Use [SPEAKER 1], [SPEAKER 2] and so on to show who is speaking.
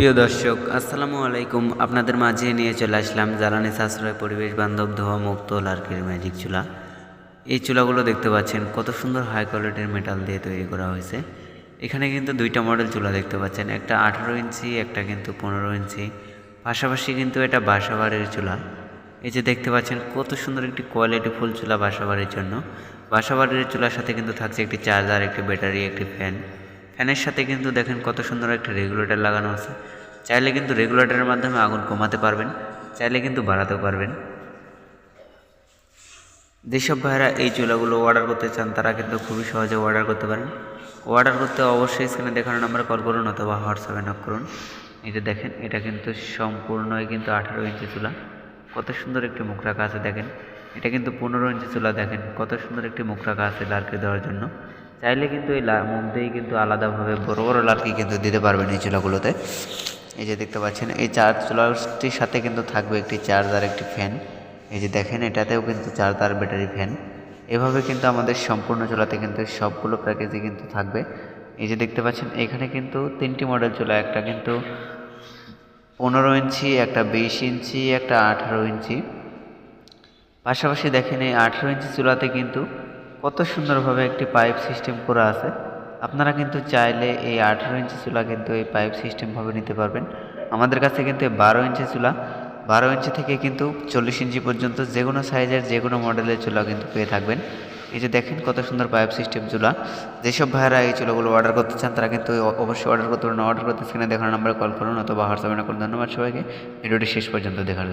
[SPEAKER 1] প্রিয় দর্শক আসসালামু আলাইকুম। আপনাদের মাঝে নিয়ে চলে আসলাম জ্বালানি সাশ্রয় পরিবেশ বান্ধব ধোয়া মুক্ত লার্কির ম্যাজিক চুলা। এই চুলাগুলো দেখতে পাচ্ছেন কত সুন্দর হাই কোয়ালিটির মেটাল দিয়ে তৈরি করা হয়েছে। এখানে কিন্তু দুইটা মডেল চুলা দেখতে পাচ্ছেন, একটা 18 ইঞ্চি, একটা কিন্তু 15 ইঞ্চি। পাশাপাশি কিন্তু এটা বাসাবাড়ির চুলা। এই যে দেখতে পাচ্ছেন কত সুন্দর একটি কোয়ালিটিফুল চুলা বাসাবাড়ির জন্য। বাসাবাড়ির চুলার সাথে কিন্তু থাকছে একটি চার্জার, একটি ব্যাটারি, একটি ফ্যান। ফ্যানের সাথে কিন্তু দেখেন কত সুন্দর একটা রেগুলেটর লাগানো আছে। চাইলে কিন্তু রেগুলেটরের মাধ্যমে আগুন কমাতে পারবেন, চাইলে কিন্তু বাড়াতেও পারবেন। যেসব ভাইরা এই চুলাগুলো অর্ডার করতে চান তারা কিন্তু খুবই সহজে অর্ডার করতে পারেন। অর্ডার করতে অবশ্যই স্ক্রিনে দেখানো নাম্বারে কল করুন অথবা হোয়াটসঅ্যাপে নক করুন। এই যে দেখেন এটা কিন্তু সম্পূর্ণই কিন্তু 18 ইঞ্চি চুলা। কত সুন্দর একটি মুখ রাখা আছে দেখেন। এটা কিন্তু 15 ইঞ্চি চুলা, দেখেন কত সুন্দর একটি মুখ রাখা আছে লার্কি দেওয়ার জন্য। চাইলে কিন্তু এই মুখ দিয়েই কিন্তু আলাদাভাবে বড় বড় লার্কি কিন্তু দিতে পারবেন এই চুলাগুলোতে। এই যে দেখতে পাচ্ছেন এই চুলাটির সাথে কিন্তু থাকবে একটি চার্জার, একটি ফ্যান। এই যে দেখেন এটাতেও কিন্তু চার্জার, ব্যাটারি, ফ্যান। এভাবে কিন্তু আমাদের সম্পূর্ণ চুলাতে কিন্তু সবগুলো প্যাকেজই কিন্তু থাকবে। এই যে দেখতে পাচ্ছেন এখানে কিন্তু 3টি মডেল চুলা, একটা কিন্তু 15 ইঞ্চি, একটা 20 ইঞ্চি, একটা 18 ইঞ্চি। পাশাপাশি দেখেন এই 18 ইঞ্চি চুলাতে কিন্তু কত সুন্দরভাবে একটি পাইপ সিস্টেম করা আছে। আপনারা কিন্তু চাইলে এই 18 ইঞ্চি চুলা কিন্তু এই পাইপ সিস্টেমভাবে নিতে পারবেন। আমাদের কাছে কিন্তু 12 ইঞ্চি চুলা, 12 ইঞ্চি থেকে কিন্তু 40 ইঞ্চি পর্যন্ত যে কোনো সাইজের যে কোনো মডেলের চুলা কিন্তু পেয়ে থাকবেন। এই যে দেখেন কত সুন্দর পাইপ সিস্টেম চুলা। যেসব ভাইয়েরা এই চুলাগুলো অর্ডার করতে চান তারা কিন্তু অবশ্যই অর্ডার করতে পারেন। অর্ডার করতে স্ক্রিনে দেখানো নাম্বারে কল করুন অথবা হোয়াটসঅ্যাপে না করুন। ধন্যবাদ সবাইকে ভিডিওটি শেষ পর্যন্ত দেখার জন্য।